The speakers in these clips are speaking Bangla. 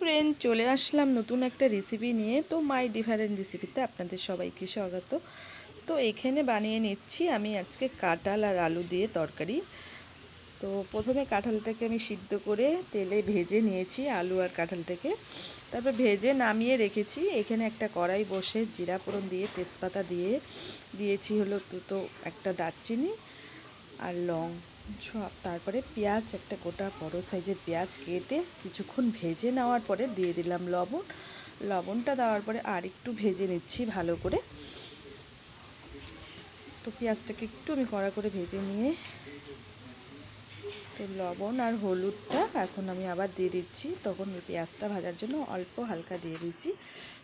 ফ্রেন্ড, চলে আসলাম নতুন একটা রেসিপি নিয়ে। তো মাই ডিফারেন্ট রেসিপিতে আপনাদের সবাইকে স্বাগত। তো এখানে বানিয়ে নিচ্ছি আমি আজকে কাঁঠাল আর আলু দিয়ে তরকারি। তো প্রথমে কাঁঠালটাকে আমি সিদ্ধ করে তেলে ভেজে নিয়েছি, আলু আর কাঁঠালটাকে। তারপর ভেজে নামিয়ে রেখেছি। এখানে একটা কড়াই বসে জিরা ফোড়ন দিয়ে তেজপাতা দিয়ে দিয়েছি হলো দুটো, একটা দারচিনি আর লং সব। তারপরে পেঁয়াজ, একটা গোটা বড় সাইজের পেঁয়াজ কেটে কিছুক্ষণ ভেজে নেওয়ার পরে দিয়ে দিলাম লবণ। লবণটা দেওয়ার পরে আর একটু ভেজে নিচ্ছি ভালো করে। তো পেঁয়াজটাকে একটু আমি কড়া করে ভেজে নিয়ে তো লবণ আর হলুদটা এখন আমি আবার দিয়ে দিচ্ছি। তখন পেঁয়াজটা ভাজার জন্য অল্প হালকা দিয়ে দিচ্ছি।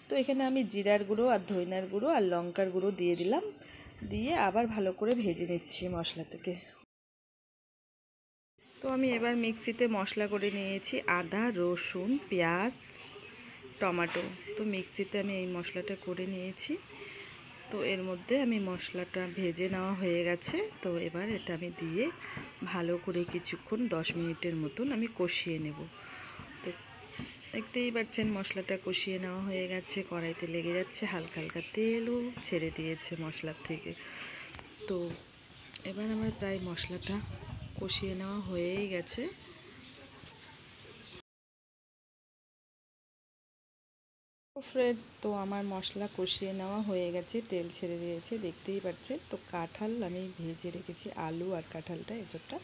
তো এখানে আমি জিরার গুঁড়ো আর ধনিয়ার গুঁড়ো আর লঙ্কার গুঁড়ো দিয়ে দিলাম, দিয়ে আবার ভালো করে ভেজে নিচ্ছি মশলাটাকে। তো আমি এবার মিক্সিতে মশলা করে নিয়েছি আদা, রসুন, পেঁয়াজ, টমেটো। তো মিক্সিতে আমি এই মশলাটা করে নিয়েছি। তো এর মধ্যে আমি মশলাটা ভেজে নেওয়া হয়ে গেছে। তো এবার এটা আমি দিয়ে ভালো করে কিছুক্ষণ 10 মিনিটের মতন আমি কষিয়ে নেব। তো দেখতেই পাচ্ছেন মশলাটা কষিয়ে নেওয়া হয়ে গেছে, কড়াইতে লেগে যাচ্ছে, হালকা হালকা তেলও ছেড়ে দিয়েছে মশলার থেকে। তো এবার আমার প্রায় মশলাটা কষিয়ে নেওয়া হয়েই গেছে। ফ্রেন্ড, তো আমার মশলা কষিয়ে নেওয়া হয়ে গেছে, তেল ছেড়ে দিয়েছে, দেখতেই পাচ্ছেন। তো কাঁঠাল আমি ভেজে রেখেছি, আলু আর কাঁঠালটা এঁচোড়টা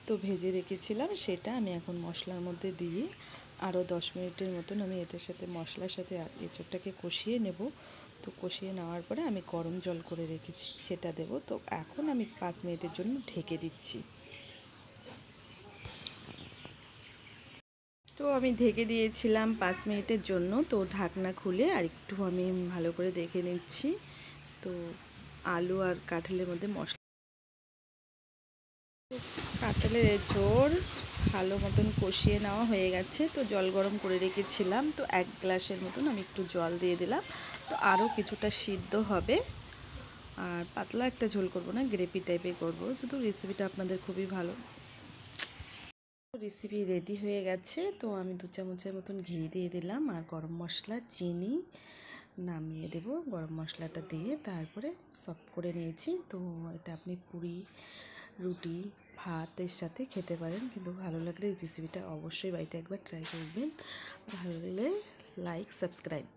তো ভেজে রেখেছিলাম, সেটা আমি এখন মশলার মধ্যে দিয়ে আরও 10 মিনিটের মতন আমি এটার সাথে মশলার সাথে এঁচোড়টাকে কষিয়ে নেব। তো কষিয়ে নেওয়ার পরে আমি গরম জল করে রেখেছি, সেটা দেব। তো এখন আমি 5 মিনিটের জন্য ঢেকে দিচ্ছি। তো আমি ঢেকে দিয়েছিলাম 5 মিনিটের জন্য। তো ঢাকনা খুলে আর একটু আমি ভালো করে দেখে নিচ্ছি। তো আলু আর কাঁঠালের মধ্যে মশলা, কাঁঠালের ঝোল ভালো মতন কষিয়ে নেওয়া হয়ে গেছে। তো জল গরম করে রেখেছিলাম, তো 1 গ্লাসের মতন আমি একটু জল দিয়ে দিলাম। তো আরও কিছুটা সিদ্ধ হবে, আর পাতলা একটা ঝোল করব না, গ্রেভি টাইপের করব। তো রেসিপিটা আপনাদের খুবই ভালো। রেসিপি রেডি হয়ে গেছে। তো আমি 2 চামচের মতন ঘি দিয়ে দিলাম, আর গরম মশলা, চিনি নামিয়ে দেব। গরম মশলাটা দিয়ে তারপরে সফট করে নিয়েছি। তো এটা আপনি পুরি, রুটি, ভাতের সাথে খেতে পারেন। কিন্তু ভালো লাগলে এই রেসিপিটা অবশ্যই বাড়িতে একবার ট্রাই করবেন। ভালো লাগলে লাইক, সাবস্ক্রাইব।